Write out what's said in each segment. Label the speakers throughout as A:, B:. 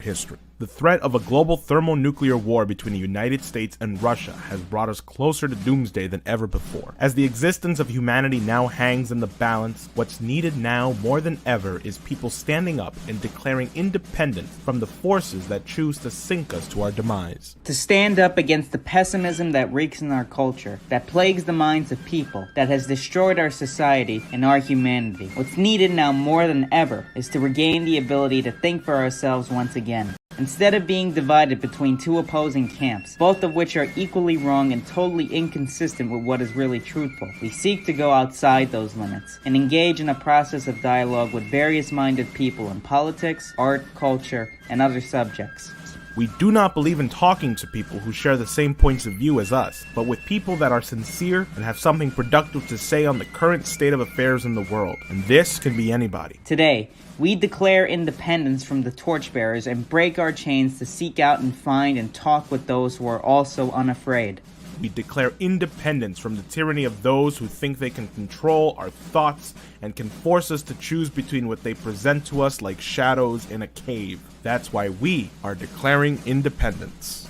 A: history. The threat of a global thermonuclear war between the United States and Russia has brought us closer to doomsday than ever before. As the existence of humanity now hangs in the balance, what's needed now more than ever is people standing up and declaring independence from the forces that choose to sink us to our demise.
B: To stand up against the pessimism that reeks in our culture, that plagues the minds of people, that has destroyed our society and our humanity. What's needed now more than ever is to regain the ability to think for ourselves once again. Instead of being divided between two opposing camps, both of which are equally wrong and totally inconsistent with what is really truthful, we seek to go outside those limits and engage in a process of dialogue with various minded people in politics, art, culture, and other subjects.
A: We do not believe in talking to people who share the same points of view as us, but with people that are sincere and have something productive to say on the current state of affairs in the world. And this can be anybody.
B: Today, we declare independence from the torchbearers and break our chains to seek out and find and talk with those who are also unafraid.
A: We declare independence from the tyranny of those who think they can control our thoughts and can force us to choose between what they present to us like shadows in a cave. That's why we are declaring independence.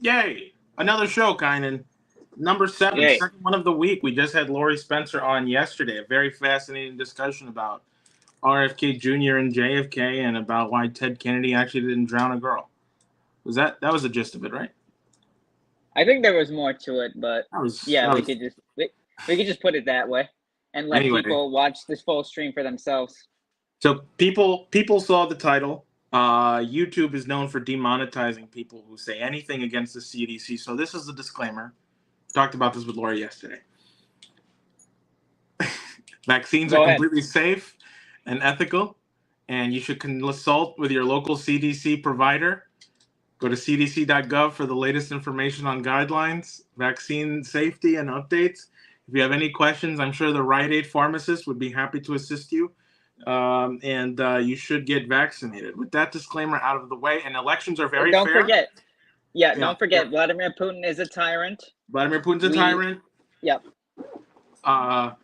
C: Yay! Another show, Kynan. Number 7,
D: Yay.
C: Second one of the week. We just had Laurie Spencer on yesterday. A very fascinating discussion about RFK Jr. and JFK and about why Ted Kennedy actually didn't drown a girl. That was the gist of it, right?
D: I think there was more to it, but we could just put it that way and let people watch this full stream for themselves.
C: So people saw the title. YouTube is known for demonetizing people who say anything against the CDC. So this is the disclaimer. Talked about this with Laurie yesterday. Vaccines are completely safe and ethical, and you should consult with your local CDC provider. Go to cdc.gov for the latest information on guidelines, vaccine safety, and updates. If you have any questions, I'm sure the Rite Aid pharmacist would be happy to assist you. And you should get vaccinated. With that disclaimer out of the way, and elections are very fair.
D: Don't forget, Vladimir Putin is a tyrant.
C: Vladimir Putin's a tyrant.
D: Yep.
C: Right.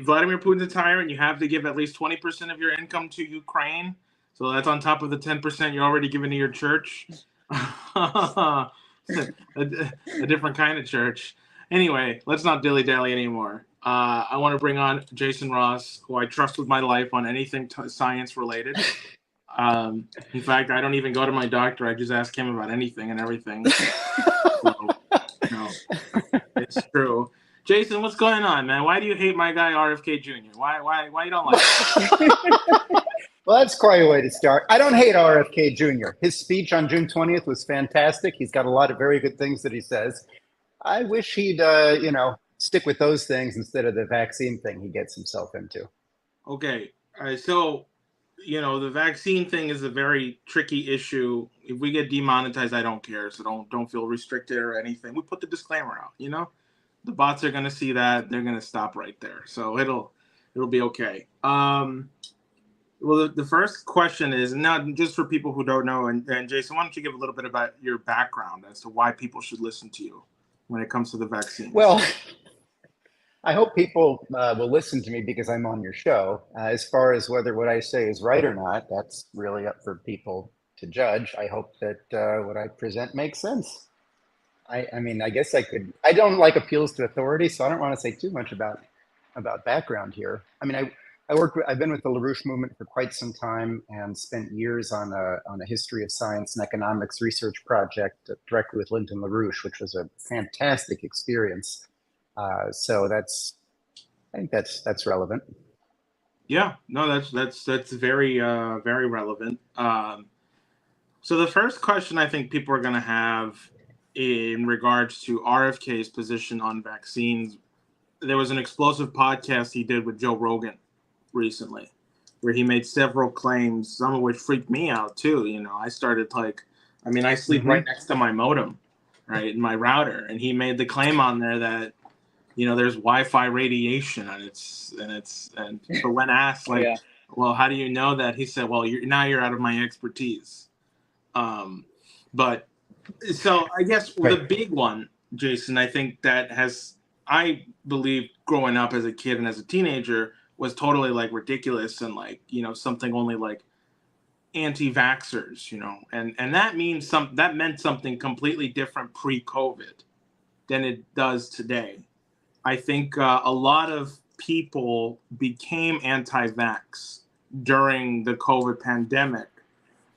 C: Vladimir Putin's a tyrant. You have to give at least 20% of your income to Ukraine. So that's on top of the 10% you're already giving to your church. a different kind of church. Anyway, let's not dilly-dally anymore. I want to bring on Jason Ross, who I trust with my life on anything science-related. In fact, I don't even go to my doctor. I just ask him about anything and everything. No, it's true. Jason, what's going on, man? Why do you hate my guy RFK Jr.? Why you don't like him?
E: Well, that's quite a way to start. I don't hate RFK Jr. His speech on June 20th was fantastic. He's got a lot of very good things that he says. I wish he'd, stick with those things instead of the vaccine thing he gets himself into.
C: Okay. So, the vaccine thing is a very tricky issue. If we get demonetized, I don't care. So don't feel restricted or anything. We put the disclaimer out, The bots are going to see that. They're going to stop right there. So it'll be okay. Well, the first question is, now just for people who don't know, and Jason, why don't you give a little bit about your background as to why people should listen to you when it comes to the vaccine?
E: Well, I hope people will listen to me because I'm on your show. As far as whether what I say is right or not, that's really up for people to judge. I hope that what I present makes sense. I mean, I guess I could. I don't like appeals to authority, so I don't want to say too much about background here. I mean, I've been with the LaRouche movement for quite some time and spent years on a history of science and economics research project directly with Lyndon LaRouche, which was a fantastic experience. So I think that's relevant.
C: Yeah, no, that's very very relevant. So the first question I think people are going to have in regards to RFK's position on vaccines, there was an explosive podcast he did with Joe Rogan recently, where he made several claims, some of which freaked me out too. I started I sleep right next to my modem, right, in my router, and he made the claim on there that there's Wi-Fi radiation and but when asked well, how do you know that, he said, well, you're out of my expertise. But so I guess the big one, Jason, I think that I believe growing up as a kid and as a teenager was totally like ridiculous and like, you know, something only like anti-vaxxers, you know, and that meant something completely different pre-COVID than it does today. I think a lot of people became anti-vax during the COVID pandemic,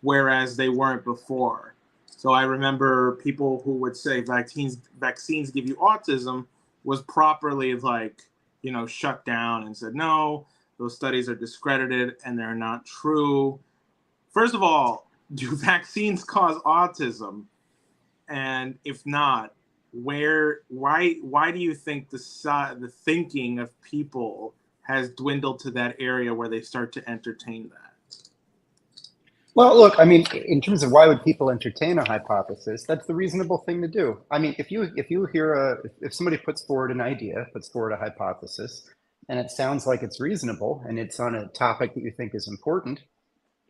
C: whereas they weren't before. So I remember people who would say vaccines give you autism was properly like, you know, shut down and said, no, those studies are discredited and they're not true. First of all, do vaccines cause autism? And if not, why do you think the thinking of people has dwindled to that area where they start to entertain that?
E: Well, look, I mean, in terms of why would people entertain a hypothesis, that's the reasonable thing to do. I mean, if somebody puts forward an idea, puts forward a hypothesis, and it sounds like it's reasonable and it's on a topic that you think is important,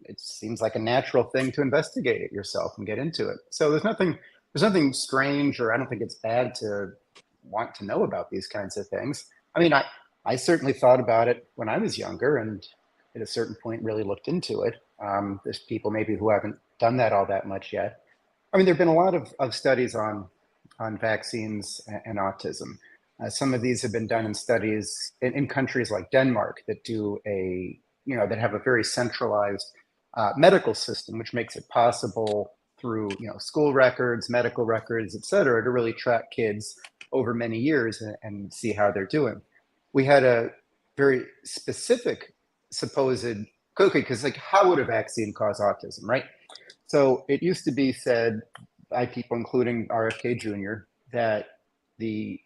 E: it seems like a natural thing to investigate it yourself and get into it. So there's nothing strange, or I don't think it's bad to want to know about these kinds of things. I mean, I certainly thought about it when I was younger, and at a certain point really looked into it. There's people maybe who haven't done that all that much yet. I mean, there have been a lot of studies on vaccines and autism. Some of these have been done in studies in countries like Denmark that that have a very centralized medical system, which makes it possible through school records, medical records, et cetera, to really track kids over many years and see how they're doing. We had a very specific supposed because like, how would a vaccine cause autism, right? So it used to be said by people, including RFK Jr., that the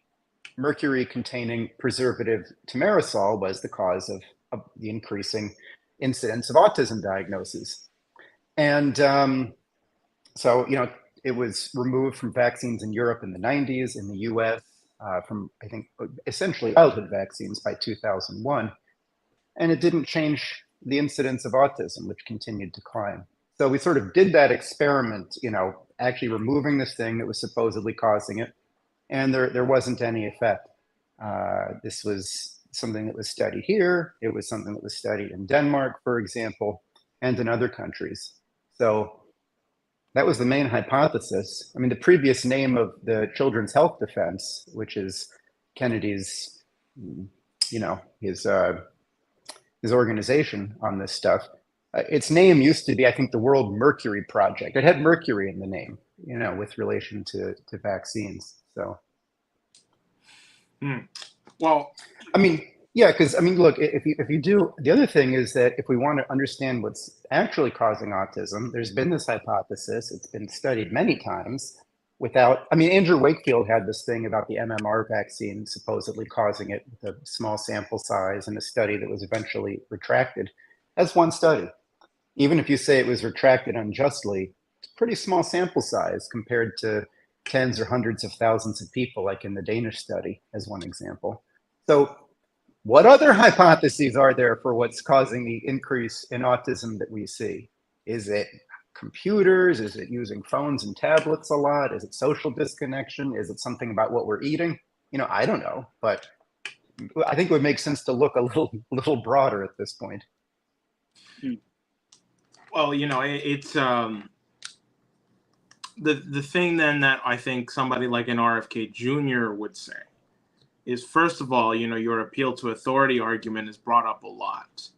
E: mercury-containing preservative thimerosal was the cause of the increasing incidence of autism diagnoses. And so, it was removed from vaccines in Europe in the 90s, in the US, from, I think, essentially childhood vaccines by 2001. And it didn't change the incidence of autism, which continued to climb. So we sort of did that experiment, actually removing this thing that was supposedly causing it, and there wasn't any effect. This was something that was studied here. It was something that was studied in Denmark, for example, and in other countries. So that was the main hypothesis. I mean, the previous name of the Children's Health Defense, which is Kennedy's, his organization on this stuff, its name used to be, I think, the World Mercury Project. It had mercury in the name, with relation to vaccines. So,
C: well,
E: I mean, yeah, because I mean, look, if you do, the other thing is that if we want to understand what's actually causing autism, there's been this hypothesis. It's been studied many times. Andrew Wakefield had this thing about the MMR vaccine supposedly causing it with a small sample size in a study that was eventually retracted. That's one study. Even if you say it was retracted unjustly, it's a pretty small sample size compared to tens or hundreds of thousands of people, like in the Danish study, as one example. So what other hypotheses are there for what's causing the increase in autism that we see? Is it computers? Is it using phones and tablets a lot? Is it social disconnection? Is it something about what we're eating? I don't know, but I think it would make sense to look a little broader at this point.
C: Well, it's the thing then that I think somebody like an RFK Jr. would say is, first of all, your appeal to authority argument is brought up a lot,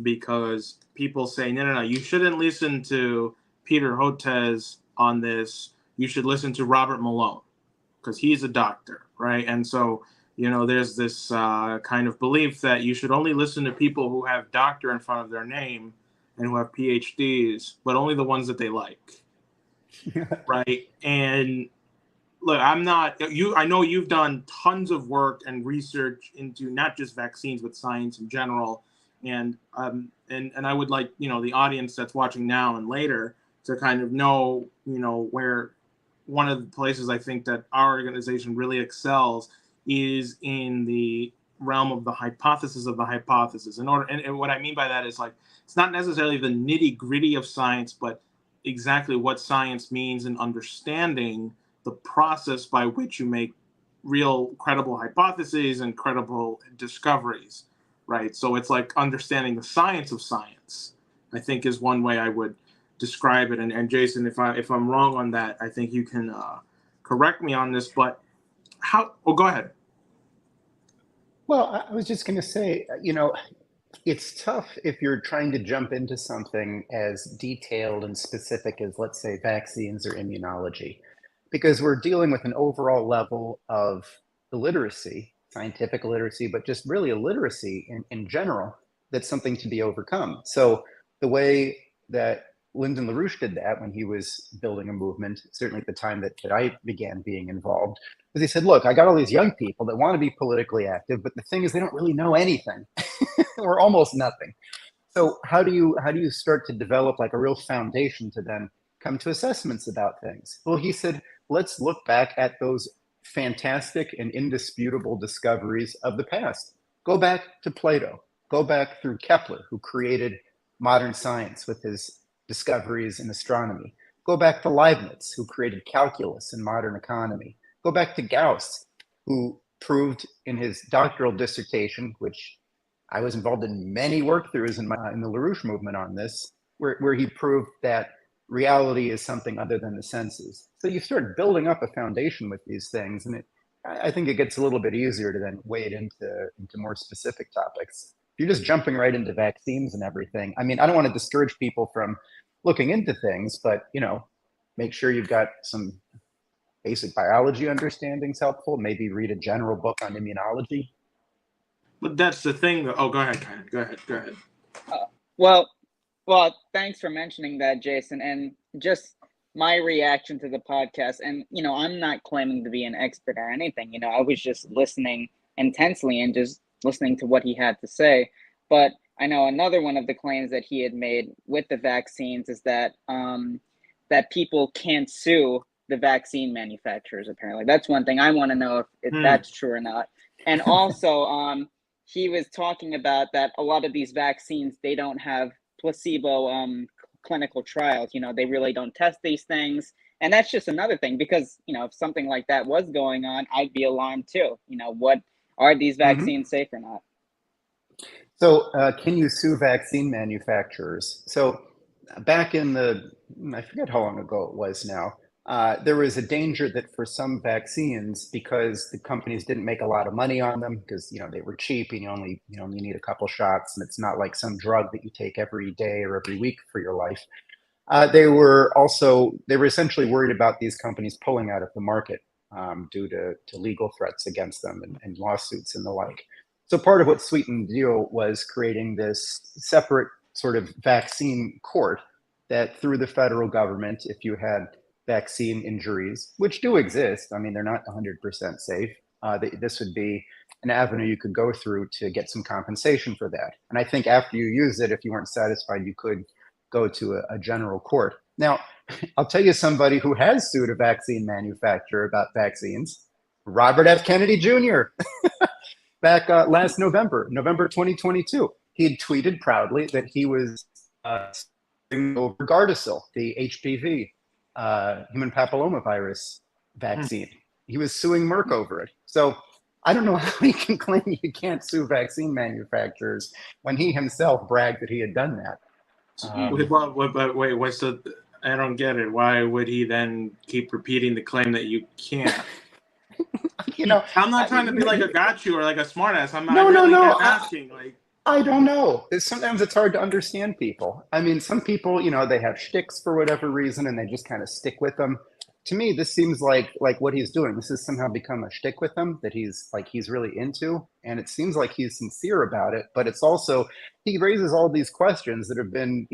C: because people say, no, you shouldn't listen to Peter Hotez on this. You should listen to Robert Malone because he's a doctor, right? And so, there's this kind of belief that you should only listen to people who have doctor in front of their name and who have PhDs, but only the ones that they like, right? And look, I know you've done tons of work and research into not just vaccines, but science in general. And I would like, the audience that's watching now and later to kind of know, where one of the places I think that our organization really excels is in the realm of the hypothesis of the hypothesis. And what I mean by that is, like, it's not necessarily the nitty gritty of science, but exactly what science means and understanding the process by which you make real credible hypotheses and credible discoveries. right? So it's like understanding the science of science, I think, is one way I would describe it. And Jason, if I'm wrong on that, I think you can correct me on this. But how? Oh, go ahead.
E: Well, I was just going to say, it's tough if you're trying to jump into something as detailed and specific as, let's say, vaccines or immunology, because we're dealing with an overall level of illiteracy, scientific illiteracy, but just really illiteracy in general, that's something to be overcome. So the way that Lyndon LaRouche did that when he was building a movement, certainly at the time that I began being involved, was he said, look, I got all these young people that want to be politically active, but the thing is they don't really know anything or almost nothing. So how do you start to develop like a real foundation to then come to assessments about things? Well, he said, let's look back at those fantastic and indisputable discoveries of the past. Go back to Plato. Go back through Kepler, who created modern science with his discoveries in astronomy. Go back to Leibniz, who created calculus and modern economy. Go back to Gauss, who proved in his doctoral dissertation, which I was involved in many work-throughs in the LaRouche movement on this, where he proved that reality is something other than the senses. So you start building up a foundation with these things, and I think it gets a little bit easier to then wade into more specific topics. If you're just jumping right into vaccines and everything, I mean, I don't want to discourage people from looking into things, but make sure you've got some basic biology understandings helpful. Maybe read a general book on immunology.
C: But that's the thing. Oh, go ahead, Kyle. Go ahead.
D: Well, thanks for mentioning that, Jason. And just my reaction to the podcast. And I'm not claiming to be an expert or anything. I was just listening intensely and just listening to what he had to say. But I know another one of the claims that he had made with the vaccines is that that people can't sue the vaccine manufacturers. Apparently, that's one thing I want to know if that's true or not. And also, he was talking about that a lot of these vaccines, they don't have placebo clinical trials. They really don't test these things. And that's just another thing, because, if something like that was going on, I'd be alarmed too. What are these vaccines safe or not?
E: So can you sue vaccine manufacturers? So back in I forget how long ago it was now, there was a danger that for some vaccines, because the companies didn't make a lot of money on them, because they were cheap and you only need a couple shots, and it's not like some drug that you take every day or every week for your life. They were essentially worried about these companies pulling out of the market due to legal threats against them and lawsuits and the like. So part of what sweetened the deal was creating this separate sort of vaccine court that through the federal government, if you had vaccine injuries, which do exist, I mean, they're not 100% safe, this would be an avenue you could go through to get some compensation for that. And I think after you use it, if you weren't satisfied, you could go to a general court. Now, I'll tell you somebody who has sued a vaccine manufacturer about vaccines, Robert F. Kennedy Jr. Back last November 2022. He had tweeted proudly that he was over Gardasil, the HPV, human papillomavirus vaccine. He was suing Merck over it. So I don't know how he can claim you can't sue vaccine manufacturers when he himself bragged that he had done that.
C: Wait, what's the? I don't get it. Why would he then keep repeating the claim that you can't? I'm not trying to be like a got you or like a smartass. I'm asking.
E: I don't know. Sometimes it's hard to understand people. I mean, some people, they have shticks for whatever reason, and they just kind of stick with them. To me, this seems like what he's doing. This has somehow become a shtick with him that he's really into, and it seems like he's sincere about it. But it's also, he raises all these questions that have been,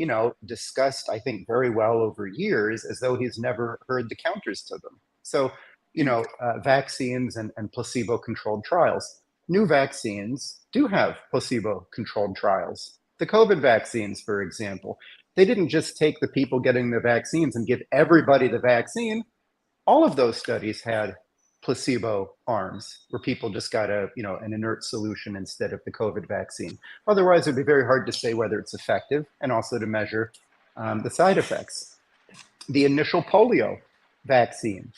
E: discussed, I think, very well over years, as though he's never heard the counters to them. So, vaccines and placebo-controlled trials. New vaccines do have placebo-controlled trials. The COVID vaccines, for example, they didn't just take the people getting the vaccines and give everybody the vaccine. All of those studies had placebo arms where people just got an inert solution instead of the COVID vaccine. Otherwise, it'd be very hard to say whether it's effective and also to measure the side effects. The initial polio vaccine.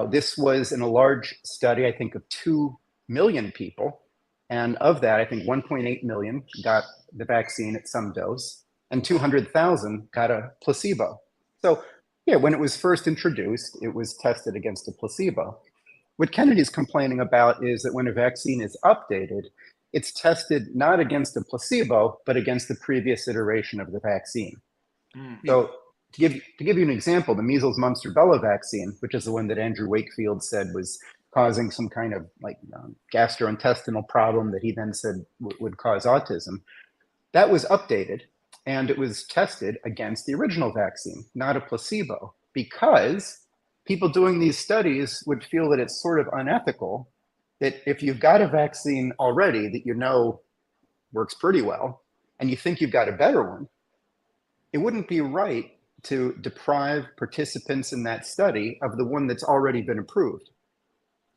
E: This was in a large study, I think, of 2 million people. And of that, I think 1.8 million got the vaccine at some dose, and 200,000 got a placebo. So, yeah, when it was first introduced, it was tested against a placebo. What Kennedy's complaining about is that when a vaccine is updated, it's tested not against a placebo, but against the previous iteration of the vaccine. So to give you an example, the measles, mumps, rubella vaccine, which is the one that Andrew Wakefield said was causing some kind of gastrointestinal problem that he then said would cause autism, that was updated and it was tested against the original vaccine, not a placebo, because people doing these studies would feel that it's sort of unethical that if you've got a vaccine already that you know works pretty well and you think you've got a better one, it wouldn't be right to deprive participants in that study of the one that's already been approved.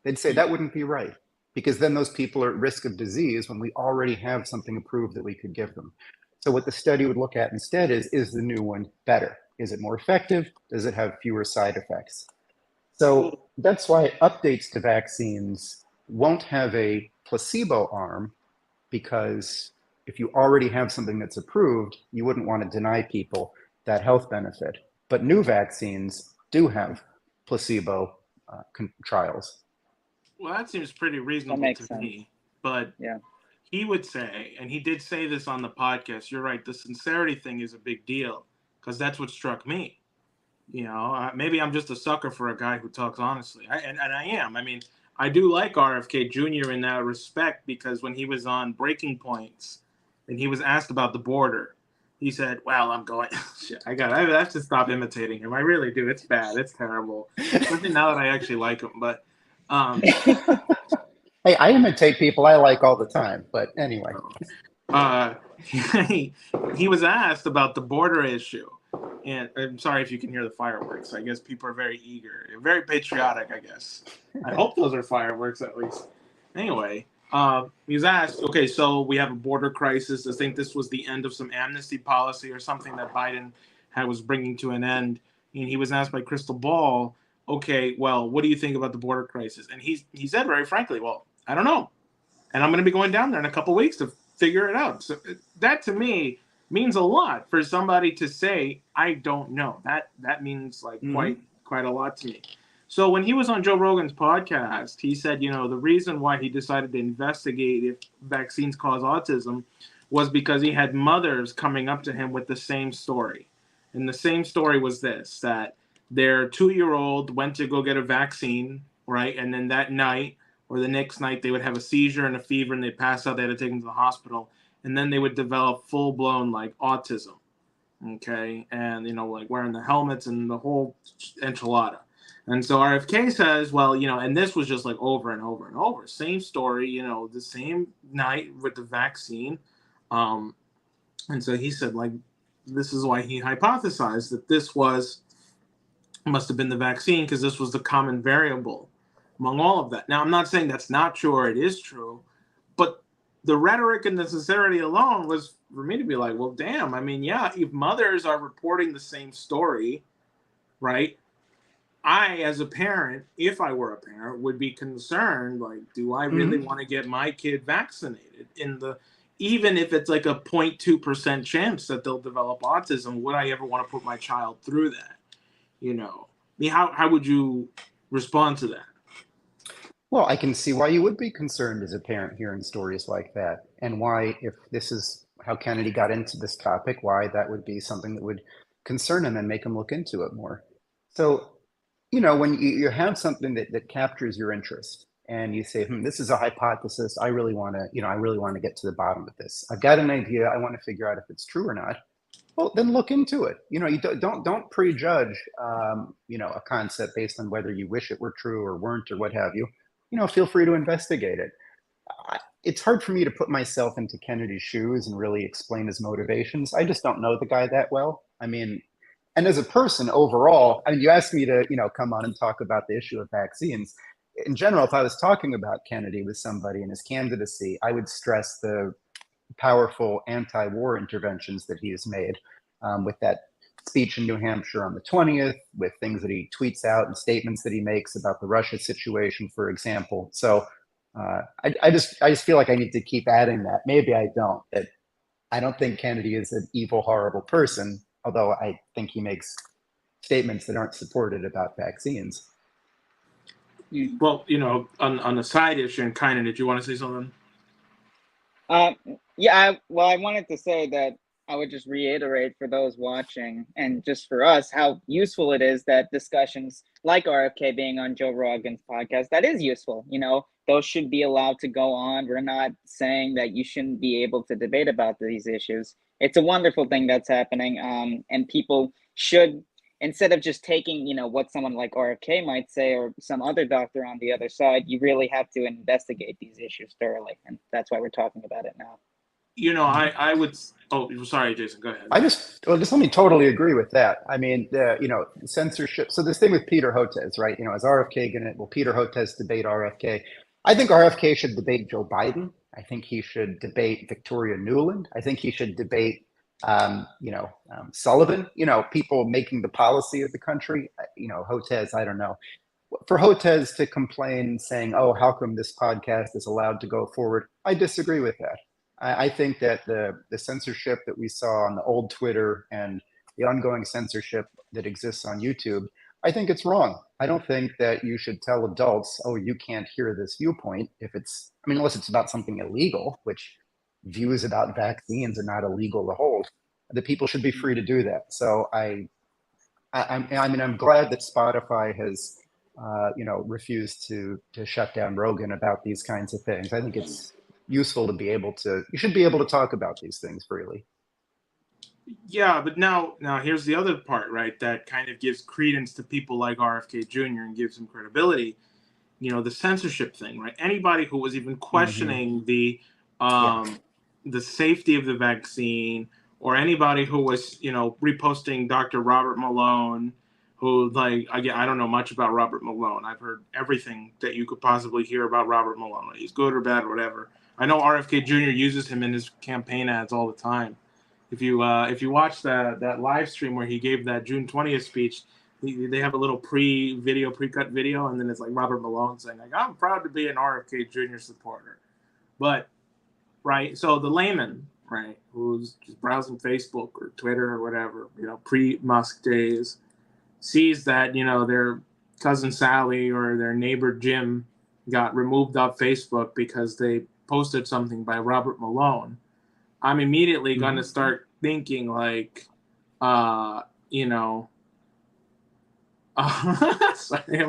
E: They'd say that wouldn't be right because then those people are at risk of disease when we already have something approved that we could give them. So what the study would look at instead is the new one better? Is it more effective? Does it have fewer side effects? So that's why updates to vaccines won't have a placebo arm, because if you already have something that's approved, you wouldn't want to deny people that health benefit. But new vaccines do have placebo trials.
C: Well, that seems pretty reasonable
D: makes
C: to
D: sense.
C: me. But
D: Yeah.
C: he would say, and he did say this on the podcast, you're right, the sincerity thing is a big deal because that's what struck me. You know, maybe I'm just a sucker for a guy who talks honestly. And I am. I mean, I do like RFK Jr. in that respect because when he was on Breaking Points and he was asked about the border, he said, well, I'm going, shit, I have to stop imitating him. I really do. It's bad. It's terrible. Especially now that I actually like him. But,
E: Hey, I imitate people I like all the time, but anyway.
C: He was asked about the border issue. And I'm sorry if you can hear the fireworks. I guess people are very eager, very patriotic, I guess. I hope those are fireworks at least. Anyway, he was asked, okay, so we have a border crisis. I think this was the end of some amnesty policy or something that Biden was bringing to an end. And he was asked by Crystal Ball, okay, well, what do you think about the border crisis? And he said very frankly, well, I don't know. And I'm going to be going down there in a couple of weeks to figure it out. So that to me means a lot for somebody to say, I don't know. That means like quite a lot to me. So when he was on Joe Rogan's podcast, he said, you know, the reason why he decided to investigate if vaccines cause autism was because he had mothers coming up to him with the same story. And the same story was this, that their 2-year-old went to go get a vaccine, right? And then that night or the next night they would have a seizure and a fever and they'd pass out. They had to take them to the hospital. And then they would develop full-blown like autism, okay? And, you know, like wearing the helmets and the whole enchilada. And so RFK says, well, you know, and this was just like over and over and over. Same story, you know, the same night with the vaccine. And so he said, like, this is why he hypothesized that this must have been the vaccine because this was the common variable among all of that. Now, I'm not saying that's not true or it is true, but the rhetoric and the sincerity alone was for me to be like, well, damn, I mean, yeah, if mothers are reporting the same story, right? I, as a parent, if I were a parent, would be concerned, like, do I really want to get my kid vaccinated even if it's like a 0.2% chance that they'll develop autism, would I ever want to put my child through that? You know, I mean, how would you respond to that?
E: Well, I can see why you would be concerned as a parent hearing stories like that, and why, if this is how Kennedy got into this topic, why that would be something that would concern him and make him look into it more. So, you know, when you have something that captures your interest and you say, this is a hypothesis, I really want to get to the bottom of this. I've got an idea, I want to figure out if it's true or not. Well, then look into it. You know, you don't prejudge, you know, a concept based on whether you wish it were true or weren't or what have you. You know, feel free to investigate it. It's hard for me to put myself into Kennedy's shoes and really explain his motivations. I just don't know the guy that well. I mean, and as a person overall, I mean, you asked me to, you know, come on and talk about the issue of vaccines. In general, if I was talking about Kennedy with somebody in his candidacy, I would stress the powerful anti-war interventions that he has made, with that speech in New Hampshire on the 20th, with things that he tweets out and statements that he makes about the Russia situation, for example. So I just feel like I need to keep adding that. Maybe I don't. That I don't think Kennedy is an evil, horrible person, although I think he makes statements that aren't supported about vaccines.
C: Well, on the side issue, and kind of, did you want to say something?
D: Yeah, I wanted to say that I would just reiterate for those watching and just for us how useful it is that discussions like RFK being on Joe Rogan's podcast, that is useful. Those should be allowed to go on. We're not saying that you shouldn't be able to debate about these issues. It's a wonderful thing that's happening. And people should, instead of just taking, what someone like RFK might say or some other doctor on the other side, you really have to investigate these issues thoroughly. And that's why we're talking about it now.
C: I would. Oh, sorry, Jason. Go ahead.
E: Just let me totally agree with that. I mean, censorship. So this thing with Peter Hotez, right? Is RFK will Peter Hotez debate RFK? I think RFK should debate Joe Biden. I think he should debate Victoria Nuland. I think he should debate, Sullivan. People making the policy of the country. Hotez. I don't know. For Hotez to complain, saying, "Oh, how come this podcast is allowed to go forward?" I disagree with that. I think that the censorship that we saw on the old Twitter and the ongoing censorship that exists on YouTube, I think it's wrong. I don't think that you should tell adults, "Oh, you can't hear this viewpoint," unless it's about something illegal, which views about vaccines are not illegal to hold. The people should be free to do that. So I'm glad that Spotify has, refused to shut down Rogan about these kinds of things. I think it's useful to you should be able to talk about these things freely.
C: Yeah, but now here's the other part, right? That kind of gives credence to people like RFK Jr. and gives him credibility. The censorship thing, right? Anybody who was even questioning the safety of the vaccine, or anybody who was, reposting Dr. Robert Malone, who, I don't know much about Robert Malone. I've heard everything that you could possibly hear about Robert Malone. He's good or bad or whatever. I know RFK Jr. uses him in his campaign ads all the time. If you watch that live stream where he gave that June 20th speech, they have a little pre-cut video, and then it's like Robert Malone saying, "I'm proud to be an RFK Jr. supporter." But, right, so the layman, right, who's just browsing Facebook or Twitter or whatever, pre-Musk days, sees that, their cousin Sally or their neighbor Jim got removed off Facebook because they posted something by Robert Malone. I'm immediately going to start thinking sorry, I'm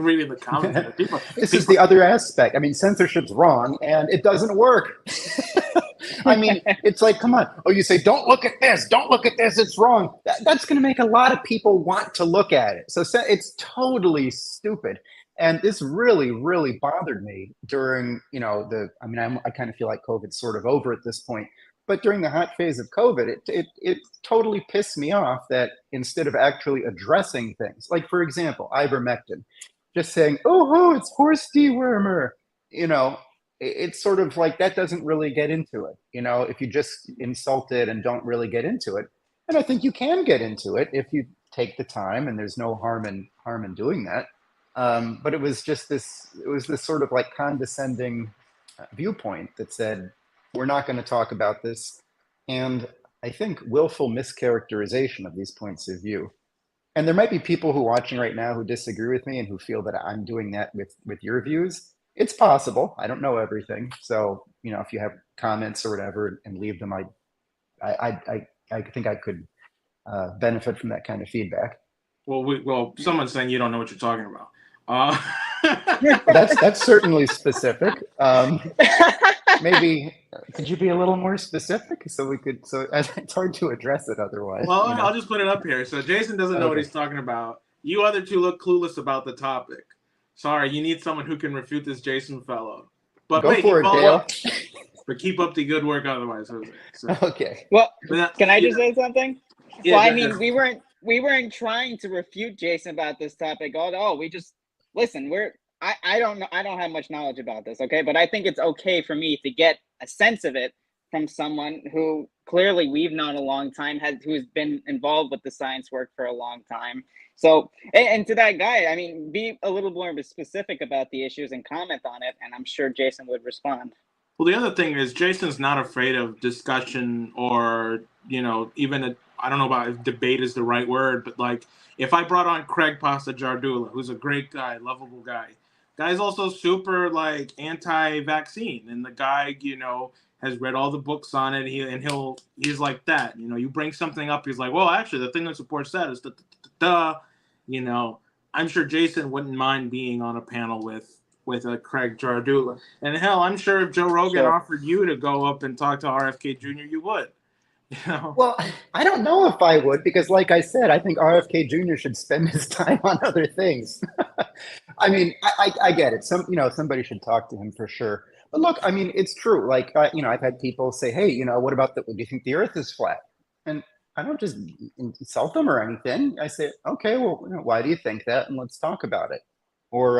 C: reading the comments.
E: This is the other aspect. Censorship's wrong and it doesn't work. It's like, come on. Oh, you say, don't look at this, it's wrong. That's going to make a lot of people want to look at it. So it's totally stupid. And this really, really bothered me during, I kind of feel like COVID's sort of over at this point. But during the hot phase of COVID, it totally pissed me off that instead of actually addressing things, like, for example, ivermectin, just saying, "Oh, it's horse dewormer," it's sort of like that doesn't really get into it. If you just insult it and don't really get into it, and I think you can get into it if you take the time, and there's no harm in doing that. But it was this sort of like condescending viewpoint that said, "We're not going to talk about this," and I think willful mischaracterization of these points of view. And there might be people who are watching right now who disagree with me and who feel that I'm doing that with your views. It's possible. I don't know everything. So, if you have comments or whatever and leave them, I think I could benefit from that kind of feedback.
C: Well, someone's saying you don't know what you're talking about.
E: That's certainly specific. Maybe could you be a little more specific so it's hard to address it otherwise.
C: Well, I'll just put it up here. So Jason doesn't know what he's talking about. You other two look clueless about the topic. Sorry, you need someone who can refute this Jason fellow. But
E: go for it, Dale.
C: But keep up the good work otherwise, Jose. So.
E: Okay.
D: Well, can I just say something?
C: Yeah,
D: well, we weren't trying to refute Jason about this topic at all. We just listen. I don't know. I don't have much knowledge about this. Okay, but I think it's okay for me to get a sense of it from someone who clearly we've known a long time, who's been involved with the science work for a long time. So, and to that guy, I mean, be a little more specific about the issues and comment on it, and I'm sure Jason would respond.
C: Well, the other thing is Jason's not afraid of discussion or, even I don't know about if debate is the right word, but like if I brought on Craig Pastajardula, who's a great guy, lovable guy, guy's also super like anti-vaccine, and the guy, has read all the books on it. He's like that. You bring something up, he's like, well, actually, the thing that supports that is the. I'm sure Jason wouldn't mind being on a panel with Craig Jardula. And hell, I'm sure if Joe Rogan offered you to go up and talk to RFK Jr., you would.
E: Well, I don't know if I would, because like I said, I think RFK Jr. should spend his time on other things. I mean, I get it. Somebody should talk to him for sure. But look, I mean, it's true. Like, I've had people say, hey, what about do you think the earth is flat? And I don't just insult them or anything. I say, okay, well, why do you think that? And let's talk about it. Or,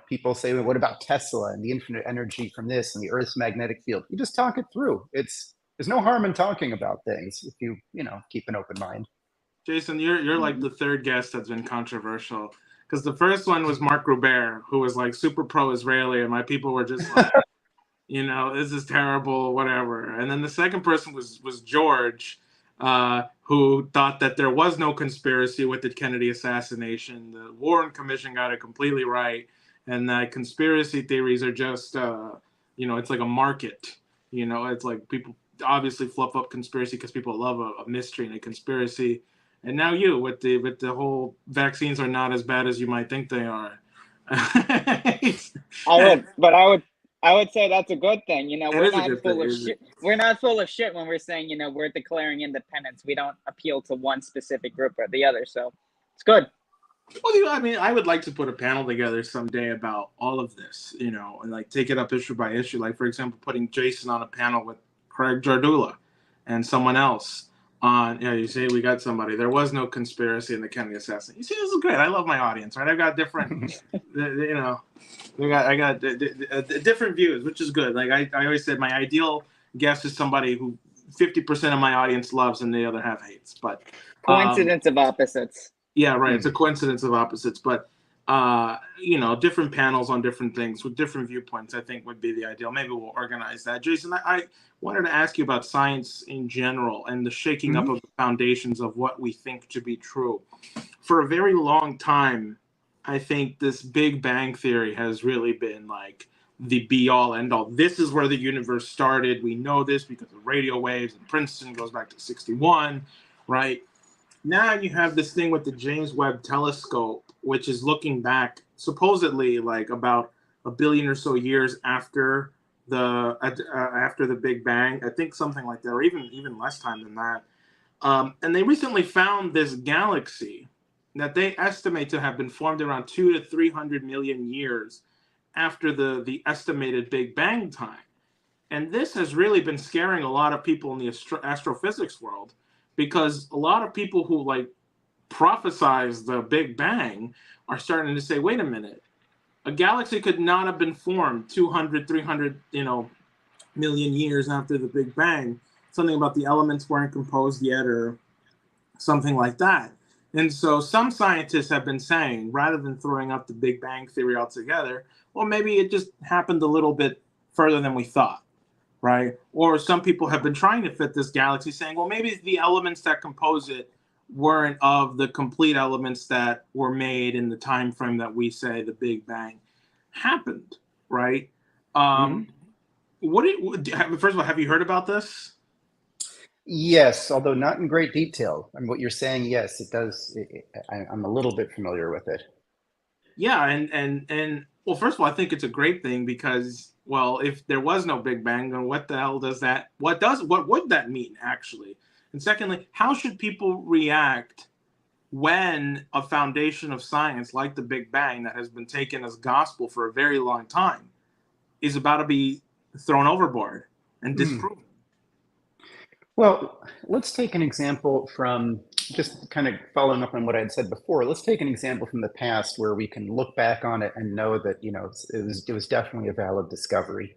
E: people say, well, what about Tesla and the infinite energy from this and the Earth's magnetic field? You just talk it through. There's no harm in talking about things if you keep an open mind.
C: Jason, you're like the third guest that's been controversial, because the first one was Mark Robert, who was like super pro-Israeli, and my people were just like, this is terrible, whatever. And then the second person was George, who thought that there was no conspiracy with the Kennedy assassination. The Warren Commission got it completely right, and that conspiracy theories are just, it's like a market. It's like people obviously fluff up conspiracy because people love a mystery and a conspiracy. And now you with the whole vaccines are not as bad as you might think they are.
D: I would say that's a good thing. We're not full of shit. We're not full of shit when we're saying, we're declaring independence. We don't appeal to one specific group or the other. So it's good.
C: Well, I mean, I would like to put a panel together someday about all of this, and like take it up issue by issue. Like, for example, putting Jason on a panel with Craig Jardula and someone else on, you see, we got somebody. There was no conspiracy in the Kennedy assassination. You see, this is great. I love my audience, right? I've got different, I got different views, which is good. Like I always said, my ideal guest is somebody who 50% of my audience loves and the other half hates. But
D: coincidence of opposites.
C: Yeah, right. It's a coincidence of opposites, but different panels on different things with different viewpoints, I think would be the ideal. Maybe we'll organize that. Jason, I wanted to ask you about science in general and the shaking up of the foundations of what we think to be true. For a very long time, I think this Big Bang theory has really been like the be all end all. This is where the universe started. We know this because of radio waves, and Princeton goes back to 61, right? Now you have this thing with the James Webb Telescope, which is looking back supposedly like about 1 billion or so years after the Big Bang. I think something like that, or even less time than that. And they recently found this galaxy that they estimate to have been formed around 200 to 300 million years after the estimated Big Bang time. And this has really been scaring a lot of people in the astrophysics world, because a lot of people who like prophesize the Big Bang are starting to say, wait a minute, a galaxy could not have been formed 200, 300, million years after the Big Bang. Something about the elements weren't composed yet or something like that. And so some scientists have been saying, rather than throwing up the Big Bang theory altogether, well, maybe it just happened a little bit further than we thought. Right? Or some people have been trying to fit this galaxy, saying, well, maybe the elements that compose it weren't of the complete elements that were made in the time frame that we say the Big Bang happened, right? First of all, have you heard about this?
E: Yes, although not in great detail. I mean, what you're saying, yes, it does. I'm a little bit familiar with it.
C: Yeah, and well, first of all, I think it's a great thing because, well, if there was no Big Bang, then what the hell does that? What would that mean actually? And secondly, how should people react when a foundation of science like the Big Bang, that has been taken as gospel for a very long time, is about to be thrown overboard and disproven?
E: Well, let's take an example from, just kind of following up on what I had said before. Let's take an example from the past where we can look back on it and know that it was definitely a valid discovery.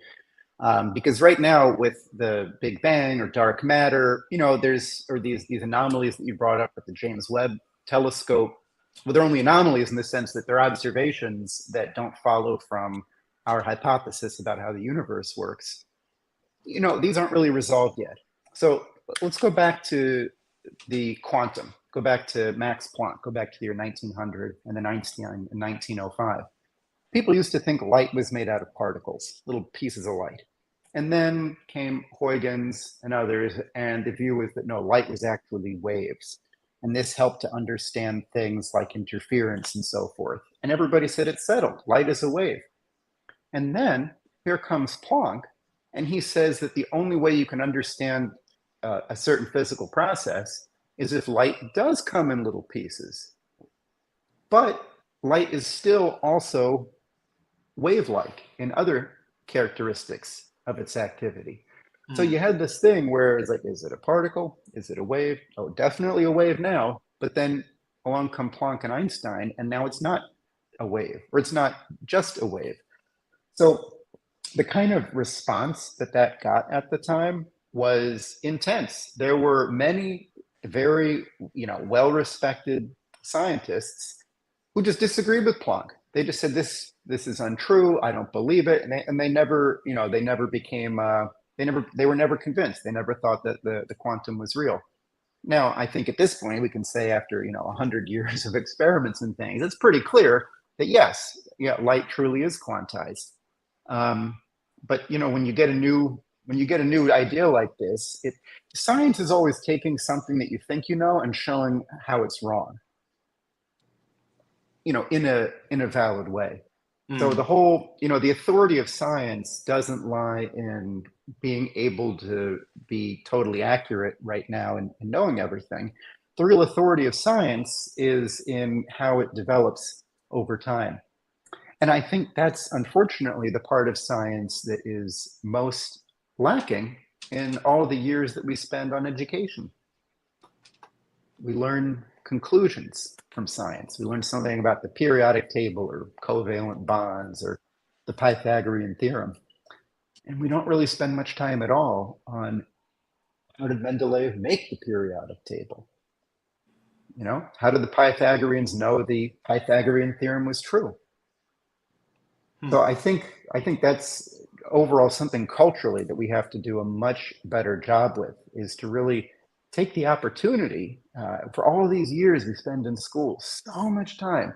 E: Because right now with the Big Bang or dark matter, there's these anomalies that you brought up with the James Webb telescope. Well, they're only anomalies in the sense that they're observations that don't follow from our hypothesis about how the universe works. These aren't really resolved yet. So let's go back to the quantum, go back to Max Planck, go back to the year 1900 and then Einstein in 1905. People used to think light was made out of particles, little pieces of light. And then came Huygens and others, and the view was that no, light was actually waves. And this helped to understand things like interference and so forth. And everybody said it's settled, light is a wave. And then here comes Planck, and he says that the only way you can understand a certain physical process is if light does come in little pieces. But light is still also wave-like in other characteristics of its activity. So you had this thing where it's like, is it a particle? Is it a wave? Oh, definitely a wave now. But then along come Planck and Einstein, and now it's not a wave, or it's not just a wave. So the kind of response that got at the time was intense. There were many very, well-respected scientists who just disagreed with Planck. They just said this is untrue. I don't believe it, and they never, they never became. They were never convinced. They never thought that the quantum was real. Now, I think at this point we can say after 100 years of experiments and things, it's pretty clear that yes, light truly is quantized. But when you get a new idea like this, science is always taking something that you think and showing how it's wrong. In a valid way. So the whole, the authority of science doesn't lie in being able to be totally accurate right now and knowing everything. The real authority of science is in how it develops over time. And I think that's unfortunately the part of science that is most lacking in all the years that we spend on education. We learn conclusions from science. We learn something about the periodic table or covalent bonds or the Pythagorean theorem. And we don't really spend much time at all on how did Mendeleev make the periodic table? How did the Pythagoreans know the Pythagorean theorem was true? So I think that's overall something culturally that we have to do a much better job with, is to really take the opportunity for all these years we spend in school, so much time,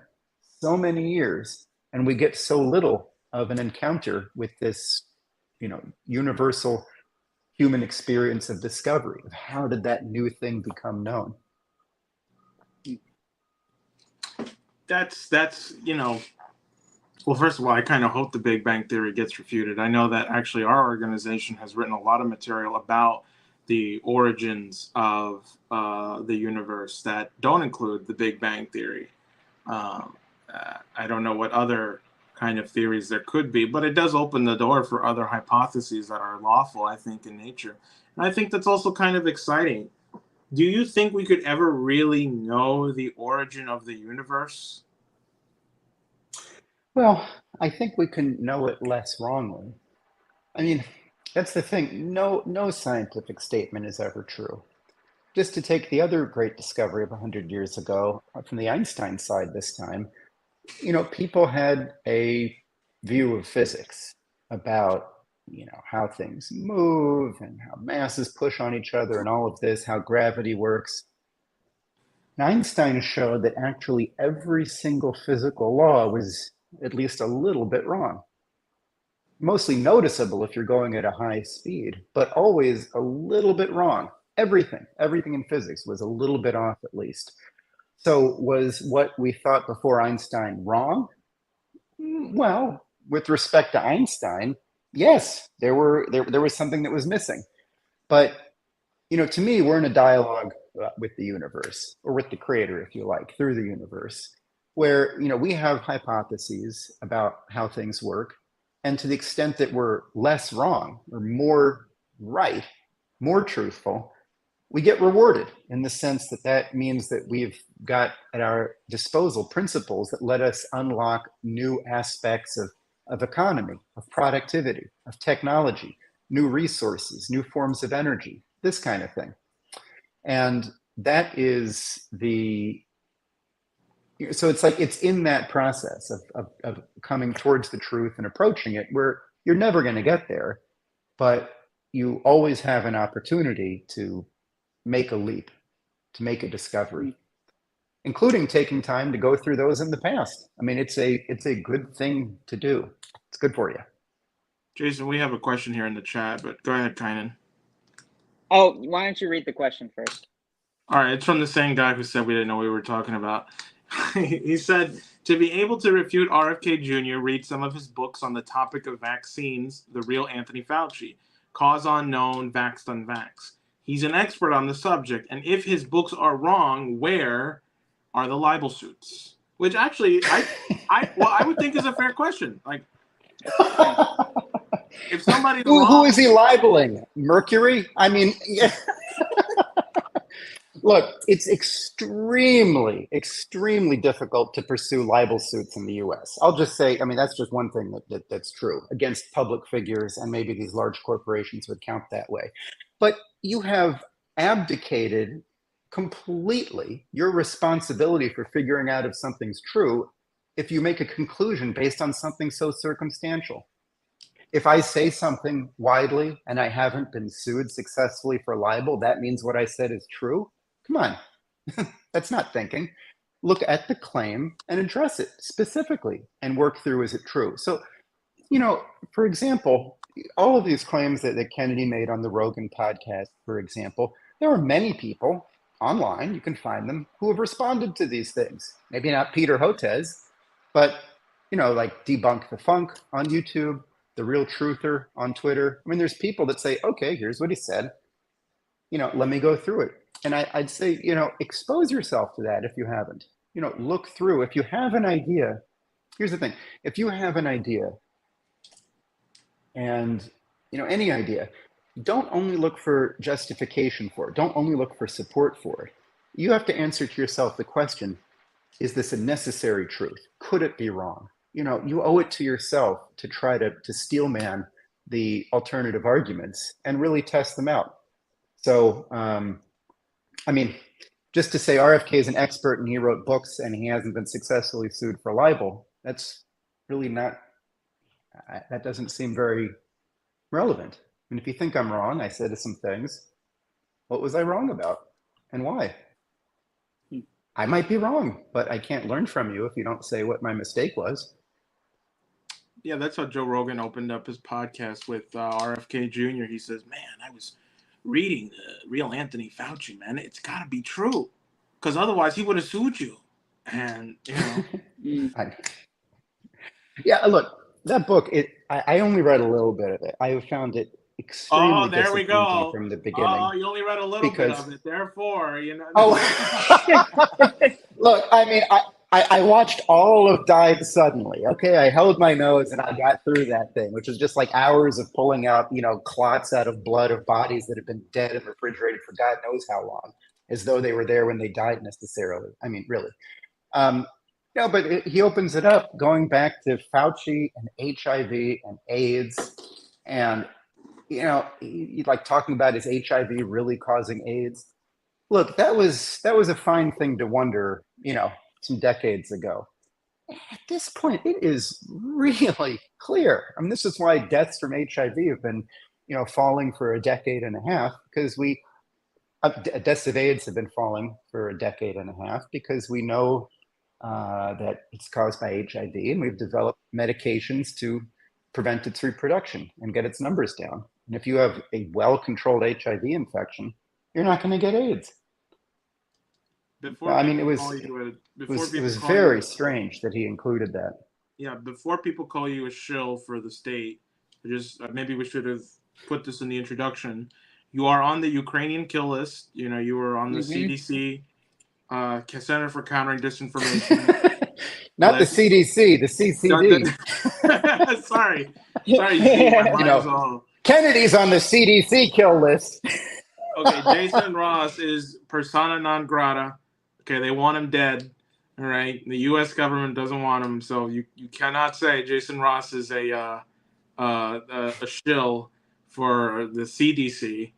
E: so many years, and we get so little of an encounter with this, universal human experience of discovery. Of how did that new thing become known?
C: That's well, first of all, I kind of hope the Big Bang Theory gets refuted. I know that actually our organization has written a lot of material about the origins of the universe that don't include the Big Bang Theory. I don't know what other kind of theories there could be, but it does open the door for other hypotheses that are lawful, I think, in nature. And I think that's also kind of exciting. Do you think we could ever really know the origin of the universe?
E: Well, I think we can know it less wrongly. I mean, that's the thing. No scientific statement is ever true. Just to take the other great discovery of 100 years ago, from the Einstein side this time, people had a view of physics about, how things move and how masses push on each other and all of this, how gravity works. And Einstein showed that actually every single physical law was at least a little bit wrong. Mostly noticeable if you're going at a high speed, but always a little bit wrong. Everything in physics was a little bit off at least. So was what we thought before Einstein wrong? Well, with respect to Einstein, yes, there was something that was missing. But, to me, we're in a dialogue with the universe, or with the creator, if you like, through the universe, where, we have hypotheses about how things work. And to the extent that we're less wrong or more right, more truthful, we get rewarded in the sense that means that we've got at our disposal principles that let us unlock new aspects of of economy, of productivity, of technology, new resources, new forms of energy, this kind of thing. And that is so it's like it's in that process of coming towards the truth and approaching it where you're never going to get there, but you always have an opportunity to make a leap, to make a discovery, including taking time to go through those in the past. I mean, it's a good thing to do. It's good for you.
C: Jason, we have a question here in the chat, but go ahead, Kynan.
D: Oh, why don't you read the question first?
C: All right, it's from the same guy who said we didn't know what we were talking about. He said, to be able to refute RFK Jr., read some of his books on the topic of vaccines, The Real Anthony Fauci, Cause Unknown, Vaxxed Unvaxxed. He's an expert on the subject, and if his books are wrong, where are the libel suits? Which actually, I would think is a fair question. Like, if somebody's wrong,
E: who is he libeling? Mercury? I mean, yeah. Look, it's extremely, extremely difficult to pursue libel suits in the U.S. I'll just say, I mean, that's just one thing that's true against public figures, and maybe these large corporations would count that way. But you have abdicated completely your responsibility for figuring out if something's true if you make a conclusion based on something so circumstantial. If I say something widely and I haven't been sued successfully for libel, that means what I said is true? Come on, that's not thinking. Look at the claim and address it specifically and work through, is it true? So, for example, all of these claims that Kennedy made on the Rogan podcast, for example, there are many people online, you can find them, who have responded to these things. Maybe not Peter Hotez, but, like Debunk the Funk on YouTube, The Real Truther on Twitter. I mean, there's people that say, okay, here's what he said. Let me go through it. And I'd say, expose yourself to that if you haven't. Look through. If you have an idea, here's the thing. If you have an idea and, any idea, don't only look for justification for it. Don't only look for support for it. You have to answer to yourself the question, is this a necessary truth? Could it be wrong? You owe it to yourself to try to steelman the alternative arguments and really test them out. So, I mean, just to say RFK is an expert and he wrote books and he hasn't been successfully sued for libel, that's really not, that doesn't seem very relevant. And if you think I'm wrong, I said some things. What was I wrong about and why? I might be wrong, but I can't learn from you if you don't say what my mistake was.
C: Yeah, that's how Joe Rogan opened up his podcast with RFK Jr. He says, man, I was reading The Real Anthony Fauci, man. It's got to be true, because otherwise he would have sued you. And,
E: Yeah, look, that book, I only read a little bit of it. I found it extremely disappointing from the beginning.
C: Oh, you only read a little bit of it. Therefore,
E: Look, I mean, I watched all of Died Suddenly. Okay, I held my nose and I got through that thing, which was just like hours of pulling out, clots out of blood of bodies that have been dead and refrigerated for God knows how long, as though they were there when they died necessarily. I mean, really. But he opens it up going back to Fauci and HIV and AIDS, and he like talking about is HIV really causing AIDS? Look, that was a fine thing to wonder, some decades ago. At this point, it is really clear. I mean, this is why deaths from HIV have been, falling for a decade and a half, because deaths of AIDS have been falling for a decade and a half because we know that it's caused by HIV, and we've developed medications to prevent its reproduction and get its numbers down. And if you have a well-controlled HIV infection, you're not going to get AIDS. It was very strange that he included that.
C: Yeah, before people call you a shill for the state, maybe we should have put this in the introduction. You are on the Ukrainian kill list. You were on the CDC, Center for Countering Disinformation.
E: Not the CDC, the CCD.
C: Sorry.
E: Kennedy's on the CDC kill list.
C: Okay, Jason Ross is persona non grata. Okay, they want him dead. All right, the U.S. government doesn't want him, so you cannot say Jason Ross is a shill for the CDC,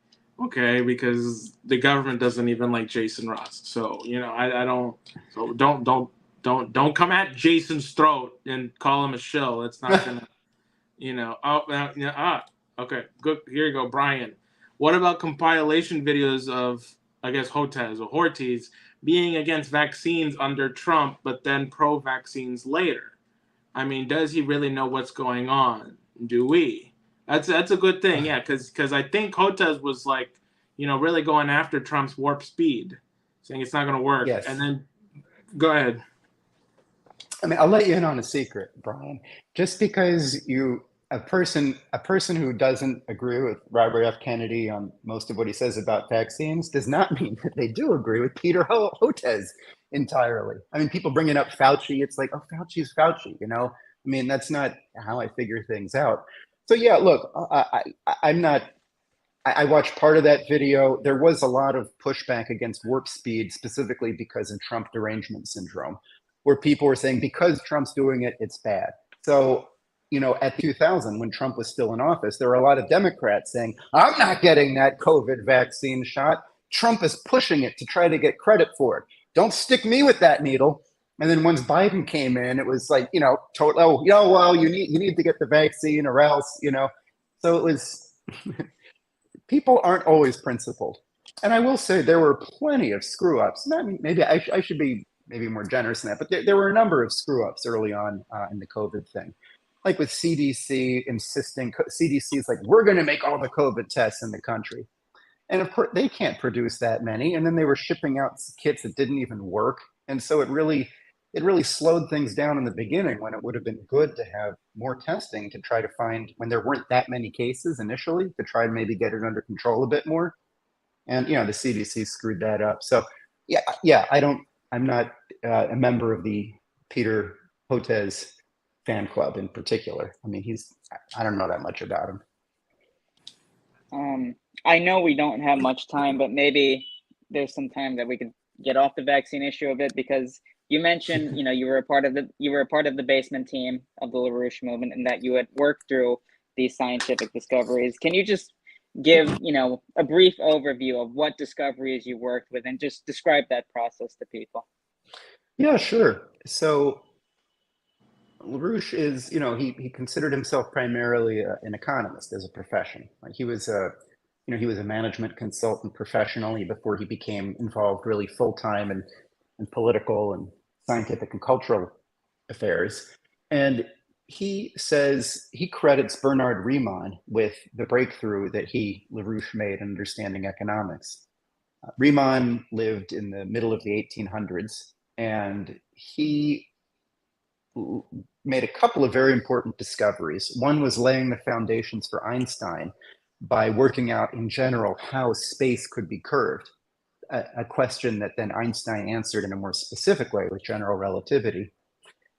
C: okay? Because the government doesn't even like Jason Ross. So I don't. So don't come at Jason's throat and call him a shill. That's not gonna, Okay, good. Here you go, Brian. What about compilation videos of, I guess, Hotez or Hortiz being against vaccines under Trump, but then pro-vaccines later? I mean, does he really know what's going on? Do we? That's a good thing, yeah, because I think Hotez was like, really going after Trump's warp speed, saying it's not going to work.
E: Yes.
C: And then, go ahead.
E: I mean, I'll let you in on a secret, Brian. Just because a person who doesn't agree with Robert F. Kennedy on most of what he says about vaccines does not mean that they do agree with Peter Hotez entirely. I mean, people bringing up Fauci, it's like, oh, Fauci's Fauci, I mean, that's not how I figure things out. So yeah, look, I'm not. I watched part of that video. There was a lot of pushback against warp speed, specifically because of Trump derangement syndrome, where people were saying because Trump's doing it, it's bad. So, at 2000, when Trump was still in office, there were a lot of Democrats saying, I'm not getting that COVID vaccine shot. Trump is pushing it to try to get credit for it. Don't stick me with that needle. And then once Biden came in, it was like, well, you need to get the vaccine or else, So it was, people aren't always principled. And I will say there were plenty of screw ups. Maybe I should be maybe more generous than that, but there were a number of screw ups early on in the COVID thing. Like with CDC insisting, CDC is like, we're going to make all the COVID tests in the country. And of course, they can't produce that many. And then they were shipping out kits that didn't even work. And so it really slowed things down in the beginning when it would have been good to have more testing to try to find, when there weren't that many cases initially, to try to maybe get it under control a bit more. And, the CDC screwed that up. So yeah, I'm not a member of the Peter Hotez fan club in particular. I mean, I don't know that much about him.
D: I know we don't have much time, but maybe there's some time that we could get off the vaccine issue a bit, because you mentioned, you were a part of the basement team of the LaRouche movement, and that you had worked through these scientific discoveries. Can you just give, a brief overview of what discoveries you worked with and just describe that process to people?
E: Yeah, sure. So LaRouche is, he considered himself primarily an economist as a profession. Like he was a management consultant professionally before he became involved really full-time in political and scientific and cultural affairs. And he says he credits Bernard Riemann with the breakthrough that LaRouche made in understanding economics. Riemann lived in the middle of the 1800s, and he made a couple of very important discoveries. One was laying the foundations for Einstein by working out in general how space could be curved, a question that then Einstein answered in a more specific way with general relativity.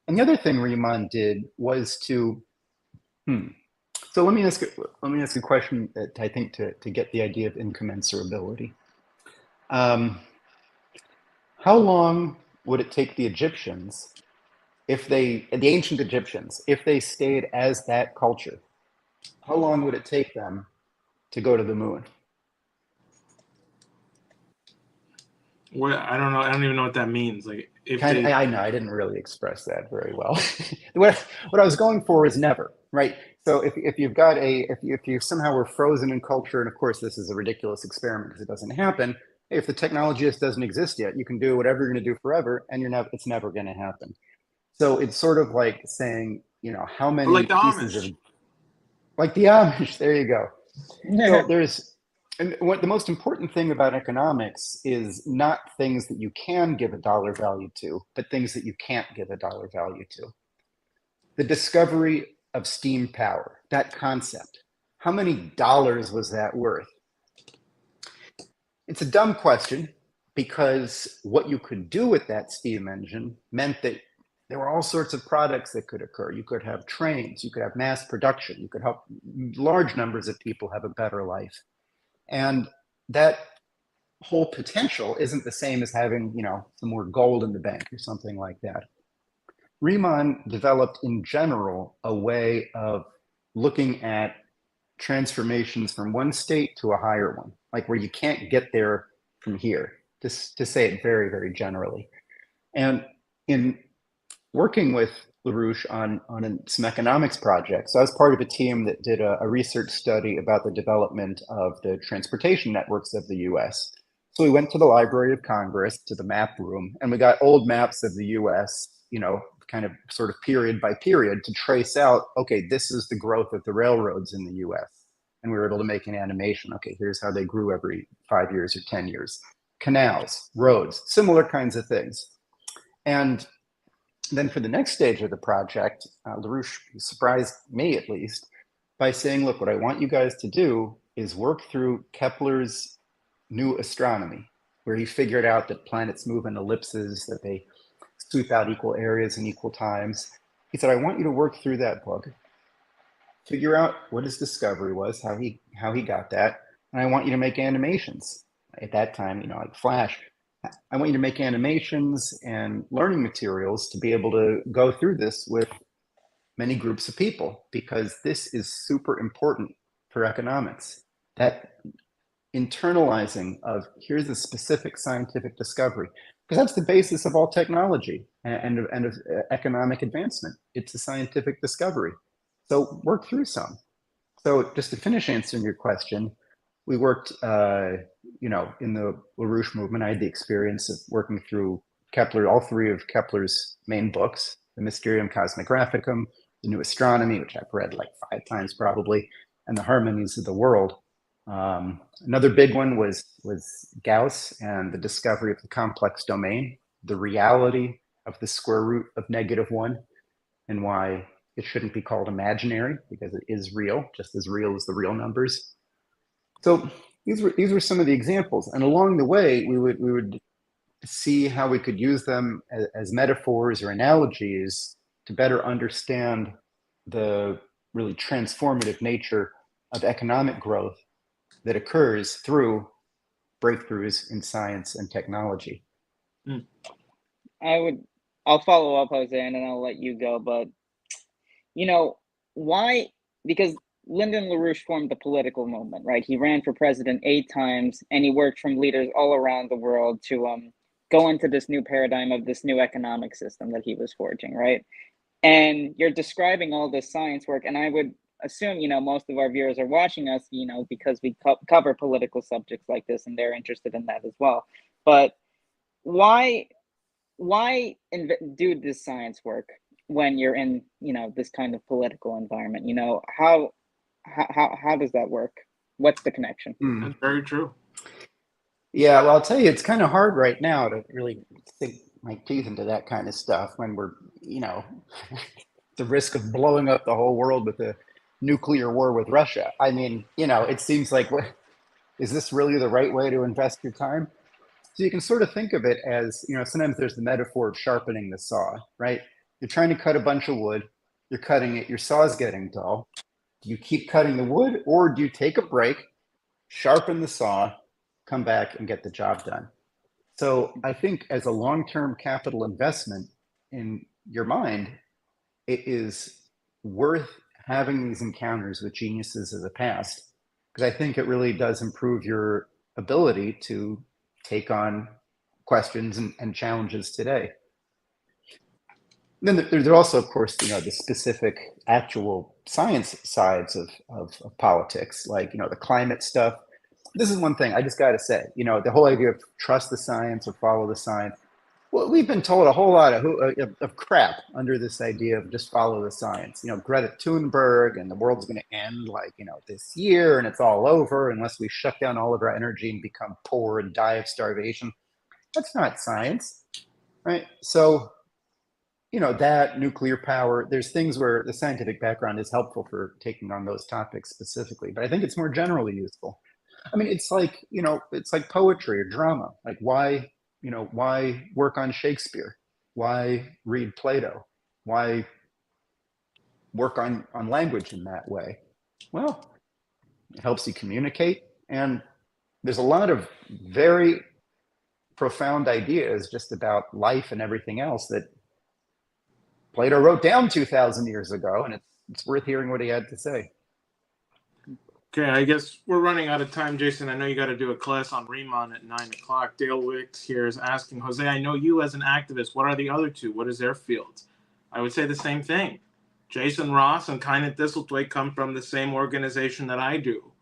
E: And the other thing Riemann did was to, so let me ask a question that I think to get the idea of incommensurability. How long would it take the Egyptians, the ancient Egyptians, if they stayed as that culture, how long would it take them to go to the moon?
C: I don't know. I don't even know what that means. Like,
E: I know I didn't really express that very well. what I was going for is never, right? So if you've got if you somehow were frozen in culture, and of course this is a ridiculous experiment because it doesn't happen. If the technology just doesn't exist yet, you can do whatever you're going to do forever, and it's never going to happen. So it's sort of like saying, how many pieces of, like the Amish. There you go. So and what the most important thing about economics is not things that you can give a dollar value to, but things that you can't give a dollar value to. The discovery of steam power, that concept, how many dollars was that worth? It's a dumb question, because what you could do with that steam engine meant that there were all sorts of products that could occur. You could have trains, you could have mass production, you could help large numbers of people have a better life. And that whole potential isn't the same as having, some more gold in the bank or something like that. Riemann developed in general a way of looking at transformations from one state to a higher one, like where you can't get there from here, just to say it very, very generally. And in working with LaRouche on some economics projects, so I was part of a team that did a research study about the development of the transportation networks of the US. So we went to the Library of Congress, to the map room, and we got old maps of the US, kind of sort of period by period to trace out, okay, this is the growth of the railroads in the US. And we were able to make an animation. Okay, here's how they grew every 5 years or 10 years. Canals, roads, similar kinds of things. And then for the next stage of the project, LaRouche surprised me at least by saying, look, what I want you guys to do is work through Kepler's new astronomy, where he figured out that planets move in ellipses, that they sweep out equal areas in equal times. He said, I want you to work through that book, figure out what his discovery was, how he got that, and I want you to make animations. At that time, like Flash, I want you to make animations and learning materials to be able to go through this with many groups of people, because this is super important for economics. That internalizing of here's a specific scientific discovery, because that's the basis of all technology and of economic advancement. It's a scientific discovery. So work through some. So just to finish answering your question, we worked, in the LaRouche movement. I had the experience of working through Kepler, all three of Kepler's main books, the Mysterium Cosmographicum, the New Astronomy, which I've read like 5 times probably, and the Harmonies of the World. Another big one was Gauss and the discovery of the complex domain, the reality of the square root of -1, and why it shouldn't be called imaginary, because it is real, just as real as the real numbers. So these were some of the examples, and along the way we would see how we could use them as metaphors or analogies to better understand the really transformative nature of economic growth that occurs through breakthroughs in science and technology.
D: I'll follow up, Jose, and then I'll let you go. But why? Because Lyndon LaRouche formed the political movement, right? He ran for president 8 times, and he worked from leaders all around the world to go into this new paradigm of this new economic system that he was forging, right? And you're describing all this science work, and I would assume, most of our viewers are watching us, because we cover political subjects like this, and they're interested in that as well. But why do this science work when you're in, this kind of political environment? How does that work? What's the connection?
C: That's very true.
E: Yeah, well, I'll tell you, it's kind of hard right now to really sink my teeth into that kind of stuff when we're, the risk of blowing up the whole world with a nuclear war with Russia. I mean, it seems like, is this really the right way to invest your time? So you can sort of think of it as, sometimes there's the metaphor of sharpening the saw, right? You're trying to cut a bunch of wood, you're cutting it, your saw's getting dull. Do you keep cutting the wood, or do you take a break, sharpen the saw, come back and get the job done? So I think as a long-term capital investment in your mind, it is worth having these encounters with geniuses of the past, because I think it really does improve your ability to take on questions and challenges today. Then there's also, of course, the specific actual science sides of politics, like, the climate stuff. This is one thing I just got to say, the whole idea of trust the science or follow the science. Well, we've been told a whole lot of crap under this idea of just follow the science. Greta Thunberg, and the world's going to end this year, and it's all over unless we shut down all of our energy and become poor and die of starvation. That's not science, right? So, that nuclear power, there's things where the scientific background is helpful for taking on those topics specifically, but I think it's more generally useful. I mean, it's like poetry or drama. Like, why work on Shakespeare? Why read Plato? Why work on language in that way? Well, it helps you communicate, and there's a lot of very profound ideas just about life and everything else that Plato wrote down 2,000 years ago, and it's worth hearing what he had to say.
C: Okay, I guess we're running out of time, Jason. I know you got to do a class on Riemann at 9 o'clock. Dale Wicks here is asking, Jose, I know you as an activist. What are the other two? What is their field? I would say the same thing. Jason Ross and Kyneth Thistlethwaite come from the same organization that I do.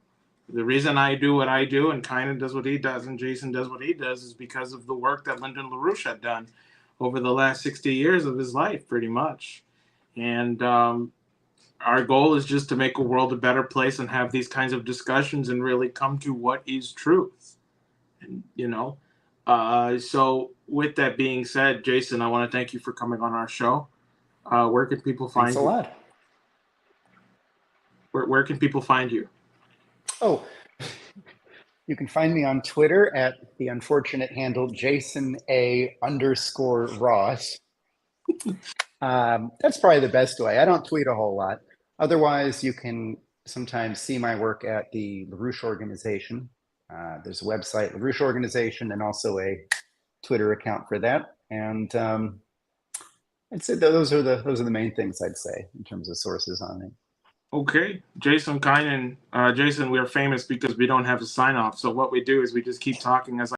C: The reason I do what I do and Kyneth does what he does and Jason does what he does is because of the work that Lyndon LaRouche had done over the last 60 years of his life, pretty much. And our goal is just to make a world a better place and have these kinds of discussions and really come to what is truth. And, so with that being said, Jason, I want to thank you for coming on our show. Where can people find you?
E: Thanks a lot.
C: Where can people find you?
E: Oh, you can find me on Twitter at the unfortunate handle Jason_Ross. That's probably the best way. I don't tweet a whole lot. Otherwise, you can sometimes see my work at the LaRouche Organization. There's a website, LaRouche Organization, and also a Twitter account for that. And I'd say those are the main things I'd say in terms of sources on it.
C: Okay, Jason Kynan. Jason, we are famous because we don't have a sign off. So what we do is we just keep talking as